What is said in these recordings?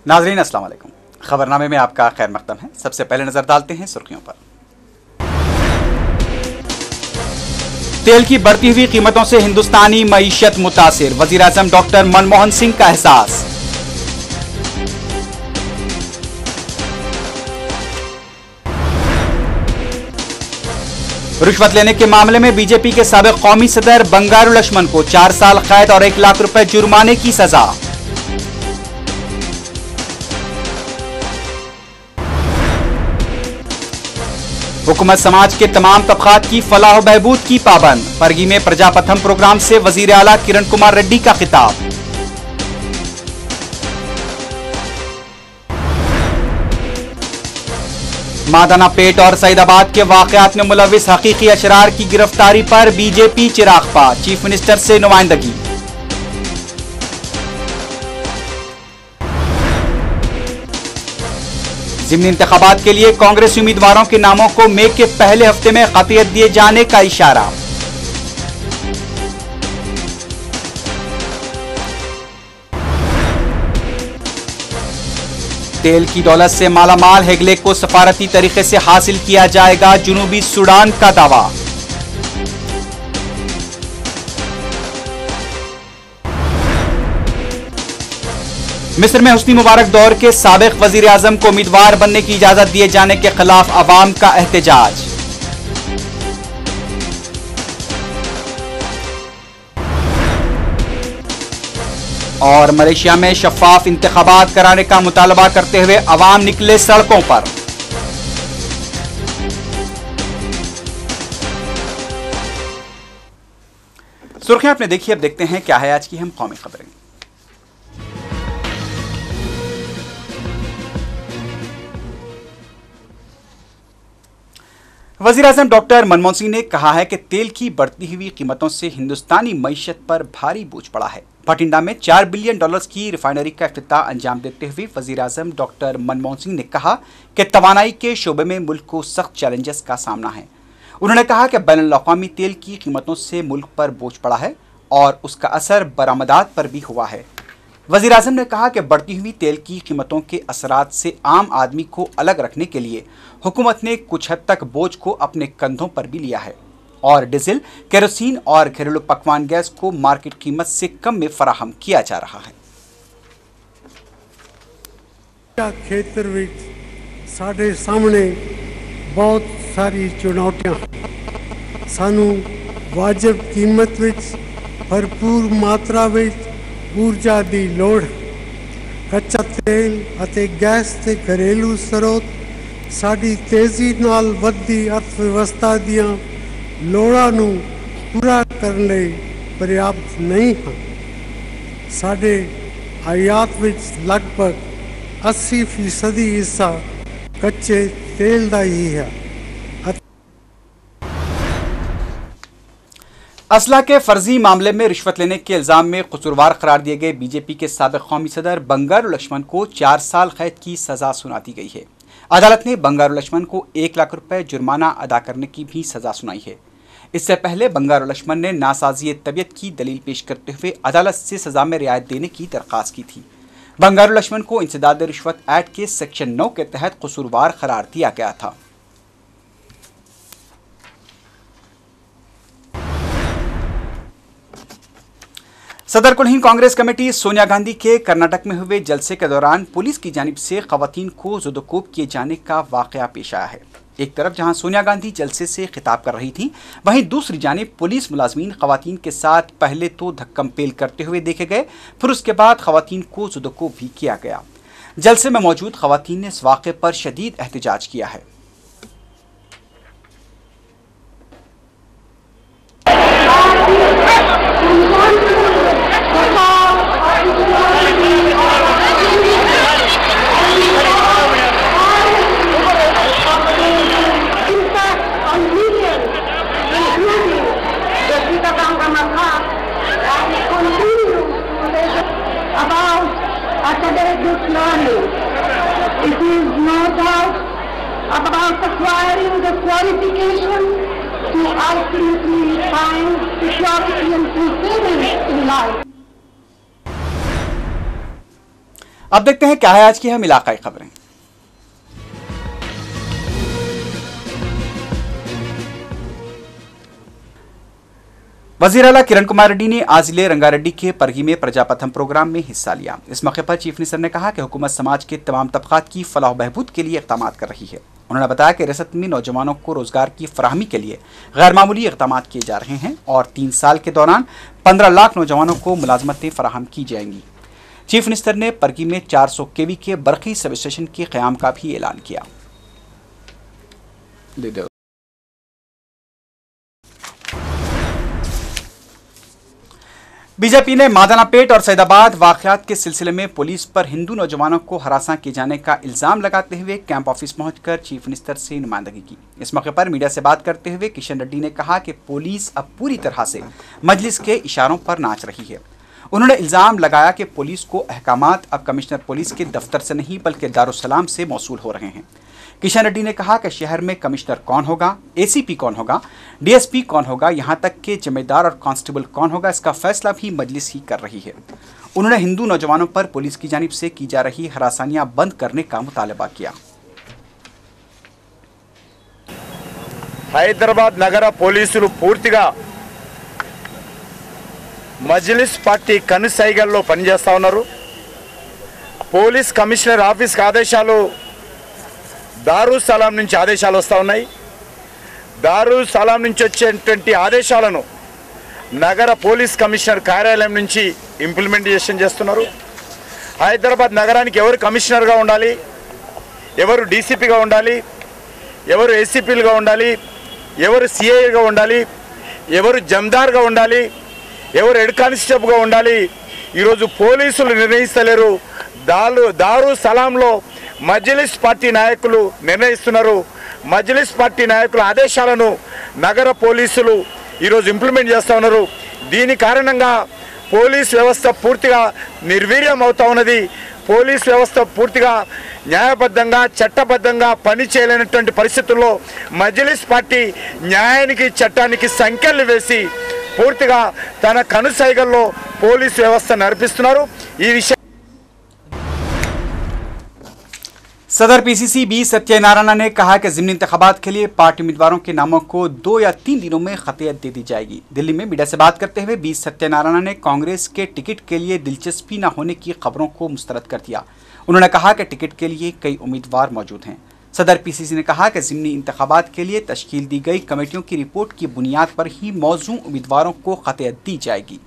नाजरीन अस्सलाम वालेकुम। खबरनामे में आपका खैर मकदम है। सबसे पहले नजर डालते हैं सुर्खियों पर। तेल की बढ़ती हुई कीमतों से हिंदुस्तानी मईशत मुतासिर, वजीर आजम डॉक्टर मनमोहन सिंह का एहसास। रिश्वत लेने के मामले में बीजेपी के साबिक कौमी सदर बंगारू लक्ष्मण को 4 साल कैद और 1 लाख रुपए जुर्माने की सजा। हुकूमत समाज के तमाम तबकात की फलाह बहबूद की पाबंद, परगी में प्रजापथम प्रोग्राम से वजीर आला किरण कुमार रेड्डी का खिताब। मादाना पेट और सईदाबाद के वाकयात में मुलविस हकीकी अशरार की गिरफ्तारी पर बीजेपी चिरागपा, चीफ मिनिस्टर से नुमाइंदगी। ज़िमनी इंतखाबात के लिए कांग्रेसी उम्मीदवारों के नामों को मई के पहले हफ्ते में कतियत दिए जाने का इशारा। तेल की दौलत से मालामाल हेगले को सफारती तरीके से हासिल किया जाएगा, जुनूबी सूडान का दावा। मिस्र में हुस्नी मुबारक दौर के साबिक वजीर आजम को उम्मीदवार बनने की इजाजत दिए जाने के खिलाफ अवाम का एहतजाज। और मलेशिया में शफाफ इंतखाबात कराने का मुतालबा करते हुए अवाम निकले सड़कों पर। सुर्खियां आपने देखी, अब देखते हैं क्या है आज की हम कौमी खबरें। वजीर आजम डॉक्टर मनमोहन सिंह ने कहा है कि तेल की बढ़ती हुई कीमतों से हिंदुस्तानी मईशत पर भारी बोझ पड़ा है। भटिंडा में $4 बिलियन की रिफाइनरी का इफ्तिताह अंजाम देते हुए वजीर आजम डॉक्टर मनमोहन सिंह ने कहा कि तवानाई के शोबे में मुल्क को सख्त चैलेंजेस का सामना है। उन्होंने कहा कि बैनुल-अक़वामी तेल की कीमतों से मुल्क पर बोझ पड़ा है और उसका असर बरामदात पर भी हुआ है। वजीर आजम ने कहा कि बढ़ती हुई तेल की कीमतों के असरात से आम आदमी को अलग रखने के लिए हुकूमत ने कुछ हद तक बोझ को अपने कंधों पर भी लिया है और डीजल, केरोसिन और घरेलू पकवान गैस को मार्केट कीमत से कम में फराहम किया जा रहा है। खेतर में साढ़े सामने बहुत सारी चुनौतियां, सानू वाजिब कीमत में भरपूर मात्रा में ऊर्जा की लोड़, कच्चा तेल अते गैस के घरेलू स्रोत साड़ी तेजी नाल वधदी अर्थव्यवस्था दियां लोड़ां नूं पूरा करने पर्याप्त नहीं हैं। साडे आयात विच लगभग 80% हिस्सा कच्चे तेल का ही है। असला के फर्जी मामले में रिश्वत लेने के इल्जाम में कसूरवार करार दिए गए बीजेपी के साबिक कौमी सदर बंगारू लक्ष्मण को 4 साल कैद की सजा सुना दी गई है। अदालत ने बंगारू लक्ष्मण को 1 लाख रुपए जुर्माना अदा करने की भी सजा सुनाई है। इससे पहले बंगारू लक्ष्मण ने नासाजी तबीयत की दलील पेश करते हुए अदालत से सजा में रियायत देने की दरख्वास्त की थी। बंगारू लक्ष्मण को इंसदाद रिश्वत एक्ट के सेक्शन 9 के तहत कसूरवार करार दिया गया था। सदर कुल हिंद कांग्रेस कमेटी सोनिया गांधी के कर्नाटक में हुए जलसे के दौरान पुलिस की जानिब से खवातीन को ज़ुदोकोब किए जाने का वाकया पेश आया है। एक तरफ जहां सोनिया गांधी जलसे से खिताब कर रही थी, वहीं दूसरी जानिब पुलिस मुलाजमीन खवातीन के साथ पहले तो धक्कम-पेल करते हुए देखे गए, फिर उसके बाद खवातीन को ज़ुदोकोब भी किया गया। जलसे में मौजूद खवातीन ने इस वाक़े पर शदीद एहतजाज किया है। It is no doubt about acquiring the qualification to ultimately find security and fulfillment in life. अब देखते हैं क्या है आज की हम इलाकाई खबरें। वजीर आला किरण कुमार रेड्डी ने आज जिले रंगारेड्डी के परगी में प्रजापथम प्रोग्राम में हिस्सा लिया। इस मौके पर चीफ मिनिस्टर ने कहा कि हुकूमत समाज के तमाम तबकात की फलाह बहबूद के लिए इक़दाम कर रही है। उन्होंने बताया कि रियासत में नौजवानों को रोजगार की फराहमी के लिए गैर मामूली इक़दाम किए जा रहे हैं और 3 साल के दौरान 15 लाख नौजवानों को मुलाजमतें फराहम की जाएंगी। चीफ मिनिस्टर ने परगी में 400 केवी के बरकी सब स्टेशन के क़याम का भी ऐलान किया। बीजेपी ने मादानापेट और सैदाबाद वाक़यात के सिलसिले में पुलिस पर हिंदू नौजवानों को हरासा किए जाने का इल्ज़ाम लगाते हुए कैंप ऑफिस पहुंचकर चीफ मिनिस्टर से नुमाइंदगी की। इस मौके पर मीडिया से बात करते हुए किशन रेड्डी ने कहा कि पुलिस अब पूरी तरह से मजलिस के इशारों पर नाच रही है। उन्होंने इल्ज़ाम लगाया कि पुलिस को अहकामात अब कमिश्नर पुलिस के दफ्तर से नहीं बल्कि दारुस्सलाम से मौसूल हो रहे हैं। किशन रेड्डी ने कहा कि शहर में कमिश्नर कौन होगा, एसीपी कौन होगा, डीएसपी कौन होगा, यहां तक कि जिम्मेदार और कांस्टेबल कौन होगा, इसका फैसला भी मजलिस ही कर रही है। उन्होंने हिंदू नौजवानों पर पुलिस की जानिब से की जा रही हरासानियां बंद करने का मुतालबा किया। హైదరాబాద్ నగర పోలీసులు పూర్తిగా మజ్లిస్ పార్టీ కనుసైగల్లో పనిచేస్తా ఉన్నారు। పోలీస్ కమిషనర్ ఆఫీస్ ఆదేశాలు దారుస్సలాం నుంచి ఆదేశాలు వస్తూ ఉన్నాయి। దారుస్సలాం నుంచి వచ్చేటువంటి ఆదేశాలను నగర పోలీస్ కమిషనర్ కార్యాలయం నుంచి ఇంప్లిమెంటేషన్ చేస్తున్నారు। హైదరాబాద్ నగరానికి ఎవరు కమిషనర్గా ఉండాలి, ఎవరు డీసీపీగా ఉండాలి, ఎవరు ఏసీపీలుగా ఉండాలి, ఎవరు సిఐగా ఉండాలి, ఎవరు జమ్దార్గా ఉండాలి, ఎవరు హెడ్ కానిస్టేబుల్గా ఉండాలి, ఈరోజు పోలీసులు నిర్ణయిస్తలేరు। దారుస్సలాంలో మజ్లిస్ పార్టీ నాయకులు నిర్ణయిస్తున్నారు। మజ్లిస్ పార్టీ నాయకుల ఆదేశాలను నగర పోలీసులు ఈరోజు ఇంప్లిమెంట్ చేస్తూ ఉన్నారు। దీని కారణంగా పోలీస్ వ్యవస్థ పూర్తిగా నిర్వీర్యం అవుతా ఉన్నది। పోలీస్ వ్యవస్థ పూర్తిగా న్యాయబద్ధంగా చట్టబద్ధంగా పని చేయలేనటువంటి పరిస్థితుల్లో మజ్లిస్ పార్టీ న్యాయానికి చట్టానికి సంకెళ్ళు వేసి పూర్తిగా తన కనుసైగల్లో పోలీస్ వ్యవస్థ నడిపిస్తున్నారు। ఈ విషయం सदर पीसीसी बी सत्यनारायण ने कहा कि ज़िमनी इंतखाबात के लिए पार्टी उम्मीदवारों के नामों को 2 या 3 दिनों में खतियत दे दी जाएगी। दिल्ली में मीडिया से बात करते हुए बी सत्यनारायण ने कांग्रेस के टिकट के लिए दिलचस्पी न होने की खबरों को मुस्तरद कर दिया। उन्होंने कहा कि टिकट के लिए कई उम्मीदवार मौजूद हैं। सदर पीसीसी ने कहा कि ज़िमनी इंतखाबात के लिए तश्कील दी गई कमेटियों की रिपोर्ट की बुनियाद पर ही मौजूद उम्मीदवारों को खतियत दी जाएगी।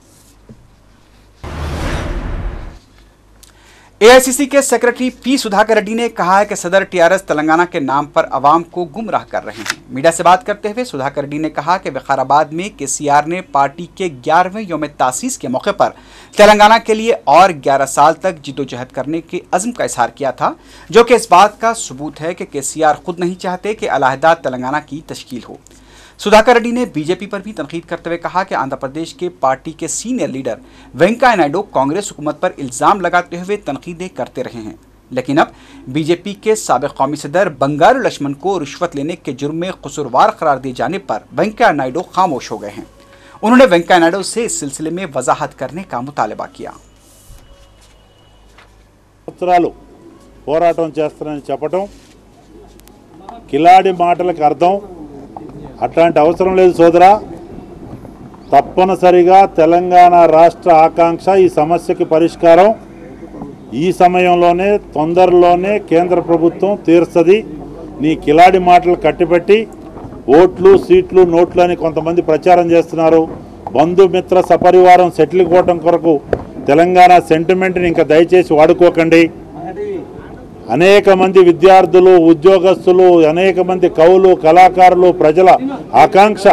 एआईसीसी के सेक्रेटरी पी सुधाकर रेड्डी ने कहा है कि सदर टीआरएस तेलंगाना के नाम पर अवाम को गुमराह कर रहे हैं। मीडिया से बात करते हुए सुधाकर रेड्डी ने कहा कि विकाराबाद में केसीआर ने पार्टी के 11वें यौम तासीस के मौके पर तेलंगाना के लिए और 11 साल तक जिद्दोजहद करने के अज़्म का इजहार किया था, जो कि इस बात का सबूत है कि केसीआर खुद नहीं चाहते कि अलहदा तेलंगाना की तश्कील हो। सुधाकर रेड्डी ने बीजेपी पर भी तनकीद करते हुए कहा कि आंध्र प्रदेश के पार्टी के सीनियर लीडर वेंकैया नायडू कांग्रेस हुकूमत पर इल्ज़ाम लगाते हुए तनकीदें करते रहे हैं, लेकिन अब बीजेपी के साबिक़ कौमी सदर बंगारू लक्ष्मण को रिश्वत लेने के जुर्म में कसूरवार करार दिए जाने पर वेंकैया नायडू खामोश हो गए हैं। उन्होंने वेंकैया नायडू से इस सिलसिले में वजाहत करने का मुतालबा किया। పోరాటం చేస్తారని చెప్పడం కిలాడి మాటలకు అర్థం అట్లాంటి అవసరం లేదు సోదరా। తప్పనిసరిగా తెలంగాణ రాష్ట్ర ఆకాంక్ష ఈ సమస్యకి పరిష్కారం ఈ సమయంలోనే తొందరలోనే కేంద్ర ప్రభుత్వం తీర్చది। నీ కిలాడి మాటలు కట్టిపెట్టి ఓట్లు సీట్లు నోట్లు అని కొంతమంది ప్రచారం చేస్తున్నారు। బంధుమిత్ర సపరివారం సెటిల్ కోవడం కొరకు తెలంగాణ సెంటిమెంట్ని ఇంకా దయచేసి వాడుకోకండి। అనేక మంది విద్యార్థులు ఉద్యోగస్తులు అనేక మంది కవులు కళాకారులు ప్రజల ఆకాంక్ష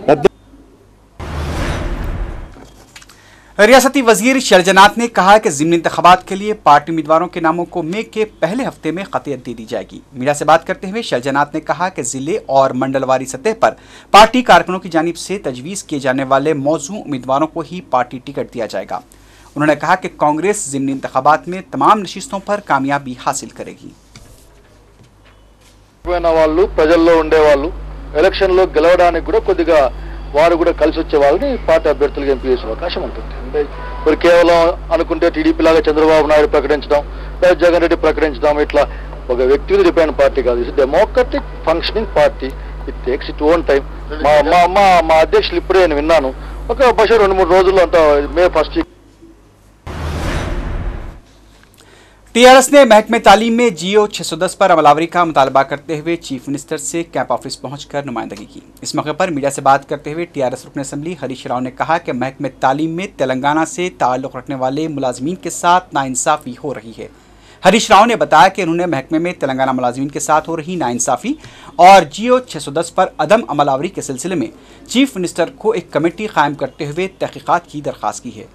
పెద్ద। रियासती वजीर शैलजानात ने कहा कि ज़िमनी इंतखाबात के लिए पार्टी उम्मीदवारों के नामों को मई के पहले हफ्ते में खतियत दे दी जाएगी। मीडिया से बात करते हुए शैलजानात ने कहा कि जिले और मंडलवारी सतह पर पार्टी कारकुनों की जानिब से तजवीज़ किए जाने वाले मौजूद उम्मीदवारों को ही पार्टी टिकट दिया जाएगा। उन्होंने कहा कि कांग्रेस ज़िमनी इंतखाबात में तमाम नशिस्तों पर कामयाबी हासिल करेगी। ప్రజల్లో ఉండేవాళ్ళు ఎలక్షన్లో గెలవడానికి కూడా కొద్దిగా వారు కూడా కలిసి వచ్చే వాళ్ళని పార్టీ అభ్యర్థులుగా ఎంపిక చేసే అవకాశం ఉంటుంది। మరి కేవలం అనుకుంటే టీడీపీ లాగా చంద్రబాబు నాయుడు ప్రకటించడం, జగన్ రెడ్డి ప్రకటించడం ఇట్లా ఒక వ్యక్తి మీద డిపెండ్ పార్టీ కాదు. It's democratic functioning party. It takes it own time. మా అధ్యక్షులు ఇప్పుడే నేను విన్నాను, ఒక బహుశా 2-3 రోజుల్లో అంతా మే 1 टीआरएस ने महकमे तालीम में जीओ 610 पर अमलावरी का मुतालबा करते हुए चीफ मिनिस्टर से कैंप ऑफिस पहुंचकर नुमाइंदगी की। इस मौके पर मीडिया से बात करते हुए टीआरएस रुकन असेंबली हरीश राव ने कहा कि महकमे तालीम में तेलंगाना से ताल्लुक़ रखने वाले मुलाजमीन के साथ नाइंसाफ़ी हो रही है। हरीश राव ने बताया कि उन्होंने महकमे में तेलंगाना मुलाजमीन के साथ हो रही नाइंसाफ़ी और जीओ 610 पर अदम अमलावरी के सिलसिले में चीफ मिनिस्टर को एक कमेटी कायम करते हुए तहकीकात की दरख्वास्त की है।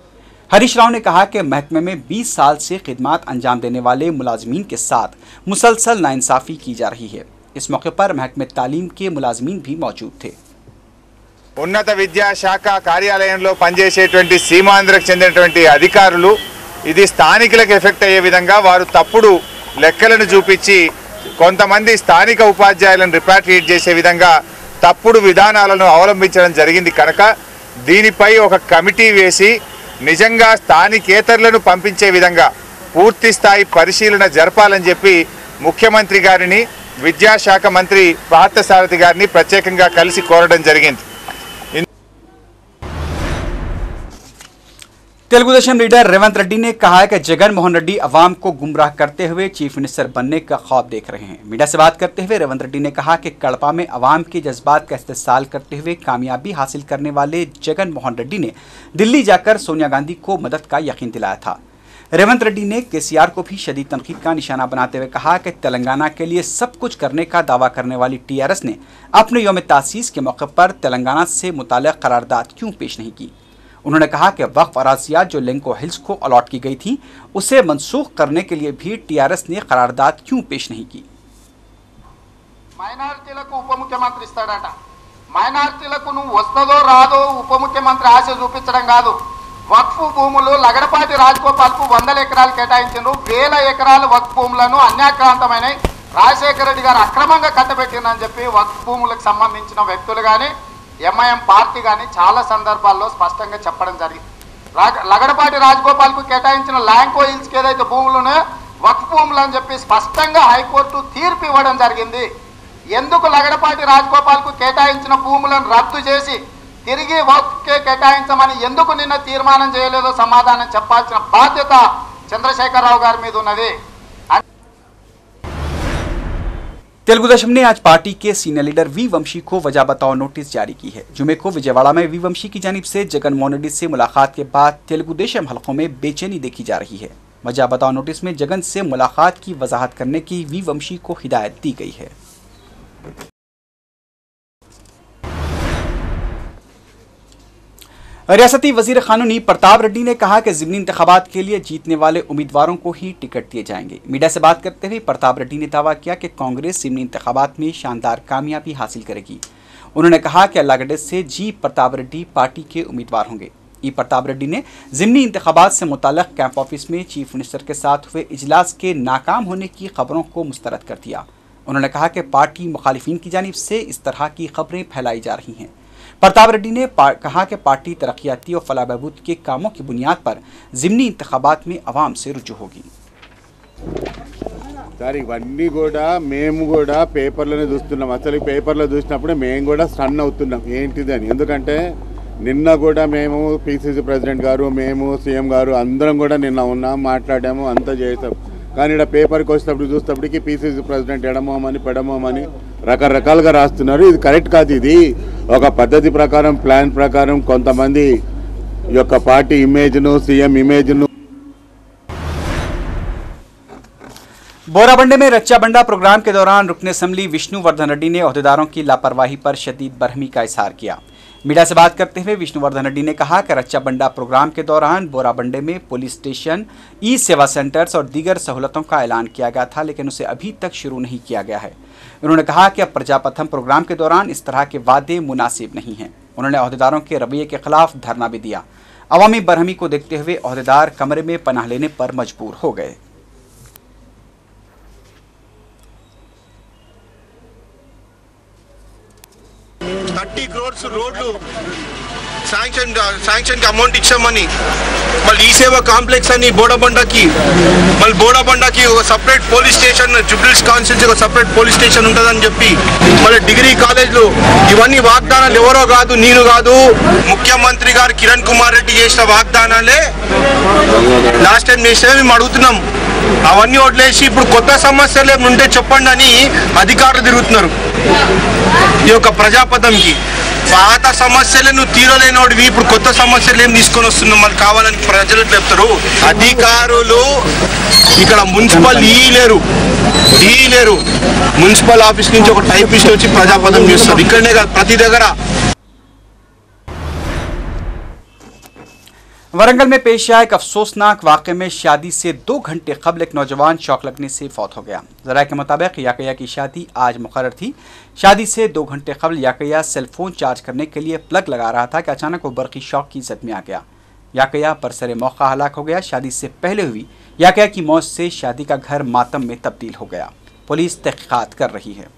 हरीश राव ने कहा कि महकमे में 20 साल से खिदमात अंजाम देने वाले मुलाजमीन के साथ मुसलसल नाइंसाफ़ी की जा रही है। इस मौके पर महकमे तालीम के मुलाजमीन भी मौजूद थे। ఉన్నత విద్యాశాఖ కార్యాలయంలో పనిచేసేటువంటి సీమాంధ్రకు చెందినటువంటి అధికారులు ఇది స్థానికులకు ఎఫెక్ట్ అయ్యే విధంగా వారు తప్పుడు లెక్కలను చూపించి కొంతమంది స్థానిక ఉపాధ్యాయులను రిపాట్రియేట్ చేసే విధంగా తప్పుడు విధానాలను అవలంబించడం జరిగింది కనుక దీనిపై ఒక కమిటీ వేసి నిజంగా స్థానికేతరులను పంపించే విధంగా పూర్తి స్థాయి పరిశీలన జరపాలని చెప్పి ముఖ్యమంత్రి గారిని విద్యాశాఖ మంత్రి పార్థసారథి గారిని ప్రత్యేకంగా కలిసి కోరడం జరిగింది। तेलुगुदेशम लीडर रेवंत रेड्डी ने कहा है कि जगन मोहन रेड्डी अवाम को गुमराह करते हुए चीफ मिनिस्टर बनने का ख्वाब देख रहे हैं। मीडिया से बात करते हुए रेवंत रेड्डी ने कहा कि कड़पा में अवाम के जज्बात का इस्तेसाल करते हुए कामयाबी हासिल करने वाले जगन मोहन रेड्डी ने दिल्ली जाकर सोनिया गांधी को मदद का यकीन दिलाया था। रेवंत रेड्डी ने केसीआर को भी शदीद तनकीद का निशाना बनाते हुए कहा कि तेलंगाना के लिए सब कुछ करने का दावा करने वाली टीआरएस ने अपने यौम तासीस के मौके पर तेलंगाना से मुताल्लिक़ करारदाद क्यों पेश नहीं की। उन्होंने कहा कि वक्फ अराज़ियात जो लिंको हिल्स को अलॉट की गई थी उसे मनसूख करने के लिए भी टीआरएस ने करारदाद क्यों पेश नहीं की। మైనారిటీలకు ఉప ముఖ్యమంత్రి ఇస్తాడట, మైనారిటీలకు నువ్వు వస్తదో రాదో ఉప ముఖ్యమంత్రి ఆశ చూపించడం కాదు, వక్ఫ్ భూములు లగడపాటి రాజగోపాల్కు 100 ఎకరాలు కేటాయించారు, 1000 ఎకరాల వక్ఫ్ భూములను అన్యాక్రాంతమైన రాజశేఖర రెడ్డి గారు అక్రమంగా కట్టబెట్టిందని చెప్పి వక్ఫ్ భూములకు సంబంధించిన వ్యక్తులు కానీ ఎంఐఎం పార్టీ కానీ చాలా సందర్భాల్లో స్పష్టంగా చెప్పడం జరిగింది। లగడపాటి రాజగోపాల్కు కేటాయించిన ల్యాంకో హిల్స్కి ఏదైతే భూములు ఉన్నాయో వక్ఫ్ భూములు అని చెప్పి స్పష్టంగా హైకోర్టు తీర్పు ఇవ్వడం జరిగింది। ఎందుకు లగడపాటి రాజగోపాల్కు కేటాయించిన భూములను రద్దు చేసి తిరిగి వక్ఫ్కే కేటాయించమని ఎందుకు నిన్న తీర్మానం చేయలేదో సమాధానం చెప్పాల్సిన బాధ్యత చంద్రశేఖరరావు గారి మీద ఉన్నది। तेलुगुदेशम ने आज पार्टी के सीनियर लीडर वी वंशी को वजह बताओ नोटिस जारी की है। जुमे को विजयवाड़ा में वी वंशी की जानिब से जगन मोहन रेड्डी से मुलाकात के बाद तेलुगुदेशम हलकों में बेचैनी देखी जा रही है। वजह बताओ नोटिस में जगन से मुलाकात की वजाहत करने की वी वंशी को हिदायत दी गई है। रियासती वजीर कानूनी प्रताप रेड्डी ने कहा कि ज़िमनी इंतखाबात के लिए जीतने वाले उम्मीदवारों को ही टिकट दिए जाएंगे। मीडिया से बात करते हुए प्रताप रेड्डी ने दावा किया कि कांग्रेस ज़िमनी इंतखाबात में शानदार कामयाबी हासिल करेगी। उन्होंने कहा कि अल्लागड्डे से जी प्रताप रेड्डी पार्टी के उम्मीदवार होंगे। ई प्रताप रेड्डी ने ज़िमनी इंतखाबात से मुताल्लिक़ कैंप ऑफिस में चीफ मिनिस्टर के साथ हुए इजलास के नाकाम होने की खबरों को मुस्तरद कर दिया। उन्होंने कहा कि पार्टी मुखालिफिन की जानिब से इस तरह की खबरें फैलाई जा रही हैं। प्रताप रेड्डी ने कहा कि पार्टी तरक्याती और फलाह बहबूद के कामों की बुनियाद पर ज़िमनी इंतखाबात में अवाम से रुजू होगी। సార్ ఇవన్నీ కూడా మేము కూడా పేపర్లోనే చూస్తున్నాం। అసలు ఈ పేపర్లో చూసినప్పుడే మేము కూడా స్టన్ అవుతున్నాం ఏంటిదని। ఎందుకంటే నిన్న కూడా మేము పిసిసి ప్రెసిడెంట్ గారు మేము సీఎం గారు అందరం కూడా నిన్న ఉన్నాం, మాట్లాడాము, అంతా చేసాం। కానీ ఇక్కడ పేపర్కి వచ్చేటప్పుడు చూసేటప్పటికి పిసిసి ప్రెసిడెంట్ ఎడమోమని పెడమోమని రకరకాలుగా రాస్తున్నారు। ఇది కరెక్ట్ కాదు। ఇది ఒక పద్ధతి ప్రకారం ప్లాన్ ప్రకారం కొంతమంది యొక్క పార్టీ ఇమేజ్ను సీఎం ఇమేజ్ను बोराबंडे में रच्चा बंडा प्रोग्राम के दौरान रुकन असेंबली विष्णुवर्धन रेड्डी ने अहदेदारों की लापरवाही पर शदीद बरहमी का इजहार किया। मीडिया से बात करते हुए विष्णुवर्धन रेड्डी ने कहा कि रच्चा बंडा प्रोग्राम के दौरान बोराबंडे में पुलिस स्टेशन, ई सेवा सेंटर्स और दीगर सहूलतों का ऐलान किया गया था, लेकिन उसे अभी तक शुरू नहीं किया गया है। उन्होंने कहा कि अब प्रजापथम प्रोग्राम के दौरान इस तरह के वादे मुनासिब नहीं हैं। उन्होंने अहदेदारों के रवैये के खिलाफ धरना भी दिया। अवामी बरहमी को देखते हुए अहदेदार कमरे में पनाह लेने पर मजबूर हो गए। 30 crores రోడ్లు శాంక్షన్ కి అమౌంట్ ఇచ్చామని మళ్ళీ ఈ సేవ కాంప్లెక్స్ అని బోడబండకి మళ్ళీ బోడబండకి ఒక separate police station jubilees constituency ఒక సపరేట్ పోలీస్ స్టేషన్ ఉంటుందని చెప్పి మళ్ళీ డిగ్రీ కాలేజ్లు ఇవన్నీ వాగ్దానాలు ఎవరో కాదు నేను కాదు ముఖ్యమంత్రి గారు కిరణ్ కుమార్ రెడ్డి చేసిన వాగ్దానాలే లాస్ట్ టైం చేసినా మేము అడుగుతున్నాం. అవన్నీ వదిలేసి ఇప్పుడు కొత్త సమస్యలు ఏమి ఉంటే చెప్పండి అని అధికారులు తిరుగుతున్నారు ఈ యొక్క ప్రజాపథంకి. పాత సమస్యలు నువ్వు తీరలేనోడివి ఇప్పుడు కొత్త సమస్యలు ఏం తీసుకొని వస్తున్నావు మళ్ళీ కావాలని ప్రజలు చెప్తారు. అధికారులు ఇక్కడ మున్సిపల్ లేరు మున్సిపల్ ఆఫీస్ నుంచి ఒక టైపిస్ట్ వచ్చి ప్రజాపథం చేస్తారు. ఇక్కడనే కాదు ప్రతి దగ్గర. वरंगल में पेश आया एक अफसोसनाक वाक़े में शादी से 2 घंटे कबल एक नौजवान शॉक लगने से फौत हो गया। ज़राए के मुताबिक याकया की शादी आज मुकर्रर थी। शादी से 2 घंटे कबल याकया सेलफोन चार्ज करने के लिए प्लग लगा रहा था कि अचानक वो बर्क़ी शॉक की ज़द में आ गया। याकया बरसरे मौका हलाक हो गया। शादी से पहले हुई याकया की मौत से शादी का घर मातम में तब्दील हो गया। पुलिस तहक़ीक़ात कर रही है।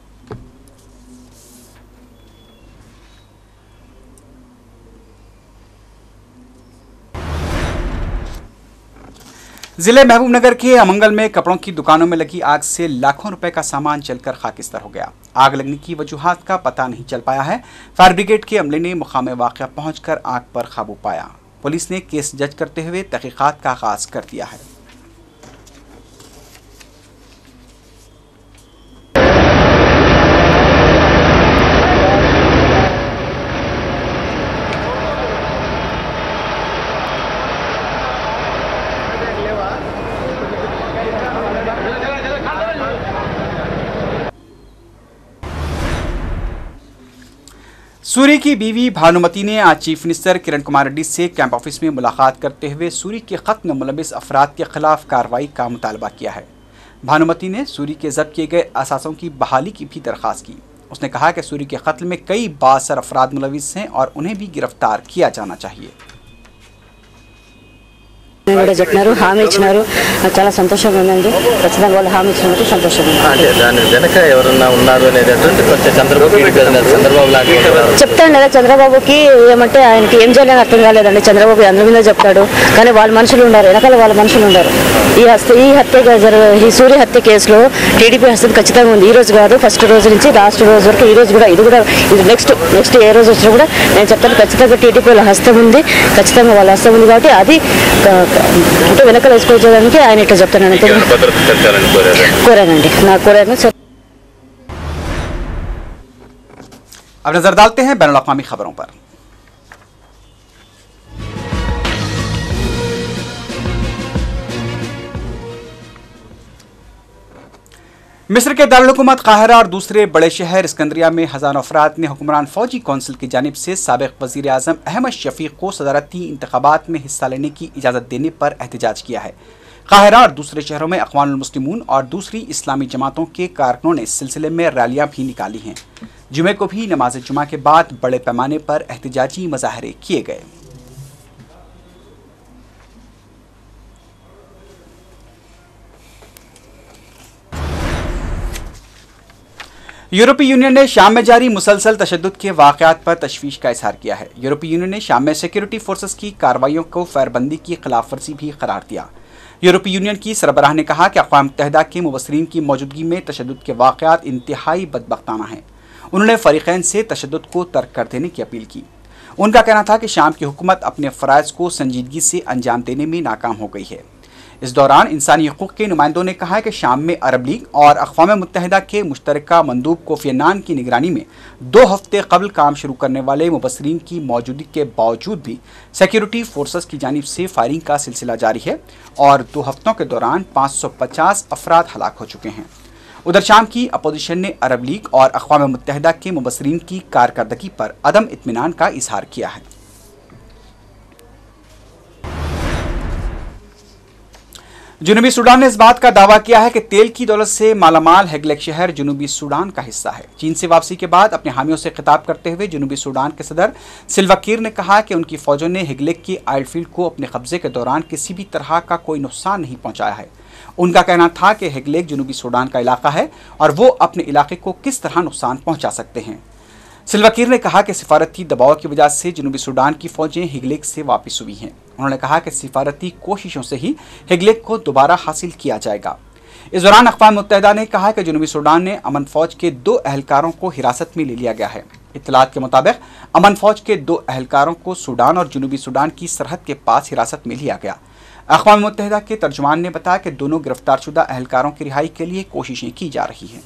जिले महबूबनगर के अमंगल में कपड़ों की दुकानों में लगी आग से लाखों रुपए का सामान जलकर खाकिस्तार हो गया। आग लगने की वजूहात का पता नहीं चल पाया है। फायर ब्रिगेड के अमले ने मुकाम वाक़या पहुंचकर आग पर काबू पाया। पुलिस ने केस दर्ज करते हुए तहक़ीक़ात का आगाज कर दिया है। सूरी की बीवी भानुमति ने आज चीफ मिनिस्टर किरण कुमार रेड्डी से कैंप ऑफिस में मुलाकात करते हुए सूरी के खत्म में मुलविस अफराद के खिलाफ कार्रवाई का मुतालबा किया है। भानुमति ने सूरी के जब्त किए गए असासों की बहाली की भी दरख्वास्त की। उसने कहा कि सूरी के कत्ल में कई बासर अफराद मुलविस हैं और उन्हें भी गिरफ्तार किया जाना चाहिए। కూడా చెప్పినారు, హామీ ఇచ్చినారు. చాలా సంతోషంగా ఉందండి. ఖచ్చితంగా వాళ్ళు హామీ ఇచ్చినందుకు సంతోషంగా ఉంది. అంటే దాని వెనక ఎవరన్నా ఉన్నారు అనేటటువంటి కొంచెం చంద్రబాబు లాగా చెప్తాను కదా. చంద్రబాబుకి ఏమంటే ఆయనకి ఏం చేయాలని అర్థం కాలేదండి. చంద్రబాబు అందరి మీద చెప్తాడు కానీ వాళ్ళ మనుషులు ఉన్నారు, వెనకాల వాళ్ళ మనుషులు ఉన్నారు. ఈ సూర్య హత్య కేసులో టీడీపీ హస్తం ఖచ్చితంగా ఉంది. ఈ రోజు కాదు, ఫస్ట్ రోజు నుంచి లాస్ట్ రోజు వరకు. ఈ రోజు కూడా ఇది నెక్స్ట్ ఏ రోజు వచ్చినా కూడా నేను చెప్తాను ఖచ్చితంగా టీడీపీ వాళ్ళ హస్తం ఉంది. ఖచ్చితంగా వాళ్ళ హస్తం ఉంది కాబట్టి అది అంటే వెనకాల వేసుకోవడానికి ఆయన ఇట్లా చెప్తాను కోరానండి. నాకు కోరాను. अब नजर डालते हैं बैनुल अक़वामी खबरों पर। मिस्र के दारुल हुकूमत काहिरा और दूसरे बड़े शहर इस्कंदरिया में हज़ारों अफराद ने हुक्मरान फौजी कौंसिल की जानिब से साबिक़ वज़ीर आज़म अहमद शफ़ीक़ को सदारती इंतख़ाबात में हिस्सा लेने की इजाज़त देने पर एहतजाज किया है। काहिरा और दूसरे शहरों में अक़वानुल मुस्लिमून और दूसरी इस्लामी जमातों के कारकुनों ने इस सिलसिले में रैलियाँ भी निकाली हैं। जुमे को भी नमाज जुमा के बाद बड़े पैमाने पर एहतजाजी मुज़ाहरे किए गए। यूरोपीय यूनियन ने शाम में जारी मुसलसल तशद्दुद के वाक़यात पर तशवीश का इजहार किया है। यूरोपीय यूनियन ने शाम में सिक्योरिटी फोर्सेस की कार्रवाइयों को फायरबंदी की खिलाफवर्जी भी करार दिया। यूरोपीय यूनियन की सरबराह ने कहा कि अक़वाम मुत्तहिदा के मुबस्सरीन की मौजूदगी में तशद्दुद के वाक़यात इंतहाई बदबख्ताना हैं। उन्होंने फ़रीक़ैन से तशद्दुद को तर्क कर देने की अपील की। उनका कहना था कि शाम की हुकूमत अपने फ़राइज़ को संजीदगी से अंजाम देने में नाकाम हो गई है। इस दौरान इंसानी हकूक़ के नुमाइंदों ने कहा कि शाम में अरब लीग और अक़वाम मुत्तहिदा के मुश्तरका मंदूब कोफ़ी अन्नान की निगरानी में 2 हफ्ते कबल काम शुरू करने वाले मुबस्सरीन की मौजूदगी के बावजूद भी सिक्योरिटी फोर्सेस की जानिब से फायरिंग का सिलसिला जारी है और 2 हफ्तों के दौरान 550 अफराद हलाक हो चुके हैं। उधर शाम की अपोजिशन ने अरब लीग और अक़वाम मुत्तहिदा के मुबस्सरीन की कारकर्दगी पर अदम इत्मीनान का इजहार किया है। जनूबी सूडान ने इस बात का दावा किया है कि तेल की दौलत से मालामाल हेगलेक शहर जनूबी सूडान का हिस्सा है। चीन से वापसी के बाद अपने हामियों से खिताब करते हुए जनूबी सूडान के सदर सिल्वा कीर ने कहा कि उनकी फौजों ने हेगलेक की आयल फील्ड को अपने कब्जे के दौरान किसी भी तरह का कोई नुकसान नहीं पहुंचाया है। उनका कहना था कि हेगलेक जनूबी सूडान का इलाका है और वो अपने इलाके को किस तरह नुकसान पहुंचा सकते हैं। सिल्वा-कीर ने कहा कि सिफारती दबाव की वजह से जनूबी सूडान की फौजें हिगलेक से वापस हुई हैं। उन्होंने कहा कि सिफारती कोशिशों से ही हिगलेक को दोबारा हासिल किया जाएगा। इस दौरान अक़वाम मुत्तहिदा ने कहा कि जनूबी सूडान ने अमन फौज के 2 एहलकारों को हिरासत में ले लिया गया है। इत्तलात के मुताबिक अमन फौज के 2 एहलकारों को सूडान और जनूबी सूडान की सरहद के पास हिरासत में लिया गया। अक़वाम मुत्तहिदा के तर्जुमान ने बताया कि दोनों गिरफ्तारशुदा एहलकारों की रिहाई के लिए कोशिशें की जा रही हैं।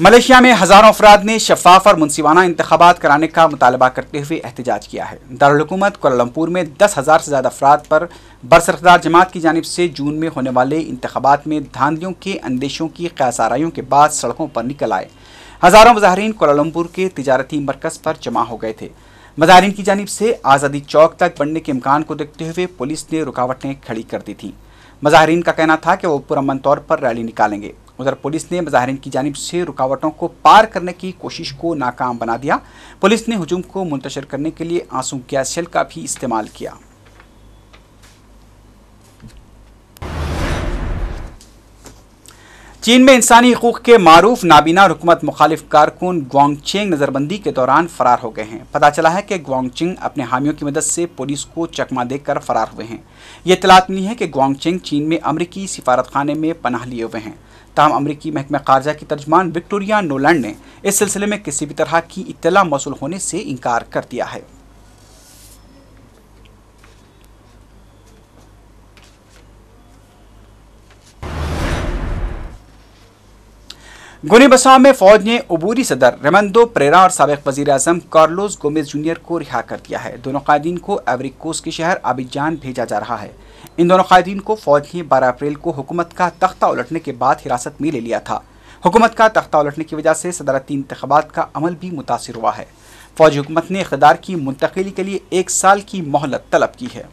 मलेशिया में हजारों अफराद ने शफाफ और मुनसिफाना इंतखाबात कराने का मुतालबा करते हुए एहतजाज किया है। दारुल हुकूमत कुआलालंपुर में 10,000 से ज़्यादा अफराद पर बरसरदार जमात की जानिब से जून में होने वाले इंतखाबात में धांधलियों के अंदेशों की क़यासाराइयों के बाद सड़कों पर निकल आए। हज़ारों मुज़ाहिरीन कुआलालंपुर के तिजारती मरकज़ पर जमा हो गए थे। मुज़ाहिरीन की जानिब से आज़ादी चौक तक बढ़ने के इम्कान को देखते हुए पुलिस ने रुकावटें खड़ी कर दी थीं। मुज़ाहिरीन का कहना था कि वो पुरअमन तौर पर रैली निकालेंगे। उधर पुलिस ने मुज़ाहिरीन की जानिब से रुकावटों को पार करने की कोशिश को नाकाम बना दिया। पुलिस ने हुजूम को मुंतशिर करने के लिए आंसू गैस शेल का भी इस्तेमाल किया। चीन में इंसानी हकूक़ के मारूफ नाबीना और हुकूमत मुखालिफ कारकुन ग्वांगचेंग नज़रबंदी के दौरान फरार हो गए हैं। पता चला है कि ग्वांगचेंग अपने हामियों की मदद से पुलिस को चकमा देकर फरार हुए हैं। ये इत्तलात मिली है कि ग्वांगचेंग चीन में अमरीकी सिफारत खाने में पनाह लिए हुए हैं। ताहम अमरीकी महकमा ख़ारजा की तर्जमान विक्टोरिया नोलैंड ने इस सिलसिले में किसी भी तरह की इत्तला मौसूल होने से इनकार कर दिया है। गुनी-बसाव में फौज ने अबूरी सदर रेमंदो परेरा और साबिक वज़ीर-ए-आज़म कार्लोस गोमेज जूनियर को रिहा कर दिया है। दोनों कायदीन को आइवरी कोस्ट के शहर अबिजान भेजा जा रहा है। इन दोनों कायदीन को फौज ने 12 अप्रैल को हुकूमत का तख्ता उलटने के बाद हिरासत में ले लिया था। हुकूमत का तख्ता उलटने की वजह से सदरती इंतखाबात का अमल भी मुतासिर हुआ है। फौजी हुकूमत ने इक़्तिदार की मुंतकिली के लिए 1 साल की मोहलत तलब की है।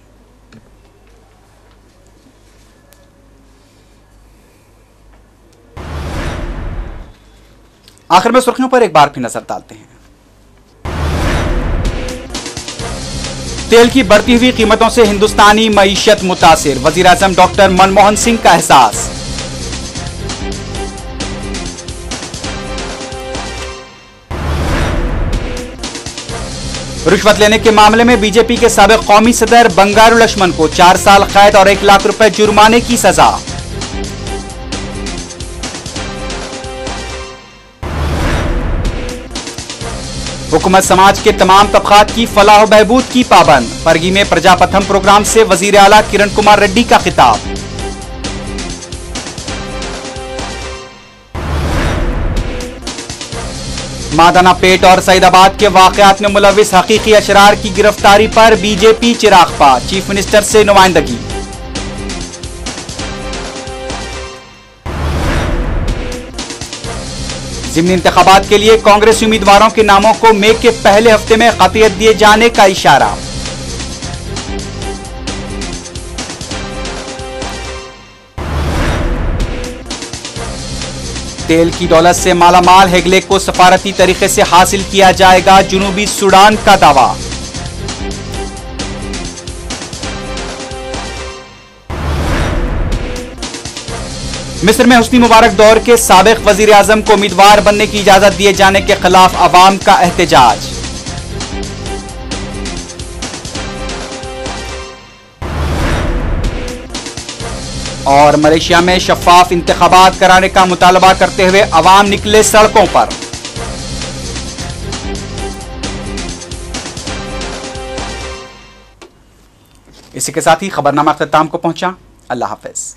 आखिर में सुर्खियों पर एक बार फिर नजर डालते हैं। तेल की बढ़ती हुई कीमतों से हिंदुस्तानी मईशत मुतासिर, वज़ीर-ए-आज़म डॉक्टर मनमोहन सिंह का एहसास। रिश्वत लेने के मामले में बीजेपी के साबिक कौमी सदर बंगारू लक्ष्मण को 4 साल कैद और 1 लाख रुपए जुर्माने की सजा। हुकूमत समाज के तमाम तबकात की फलाह बहबूद की पाबंद, परगी में प्रजापथम प्रोग्राम से वजीर आला किरण कुमार रेड्डी का खिताब। मादाना पेट और सईदाबाद के वाकयात में मुलविस हकीकी अशरार की गिरफ्तारी पर बीजेपी चिरागपा, चीफ मिनिस्टर से नुमाइंदगी। ज़िमनी इंतखाबात के लिए कांग्रेसी उम्मीदवारों के नामों को मई के पहले हफ्ते में क़तियत दिए जाने का इशारा। तेल की दौलत से मालामाल हेगले को सफारती तरीके से हासिल किया जाएगा, जनूबी सूडान का दावा। मिस्र में हुस्नी मुबारक दौर के साबिक वजीर आजम को उम्मीदवार बनने की इजाजत दिए जाने के खिलाफ अवाम का एहतजाज। और मलेशिया में शफाफ इंतखाबात कराने का मुतालबा करते हुए अवाम निकले सड़कों पर। इसी के साथ ही खबरनामा अख्ताम को पहुंचा। अल्लाह हाफिज।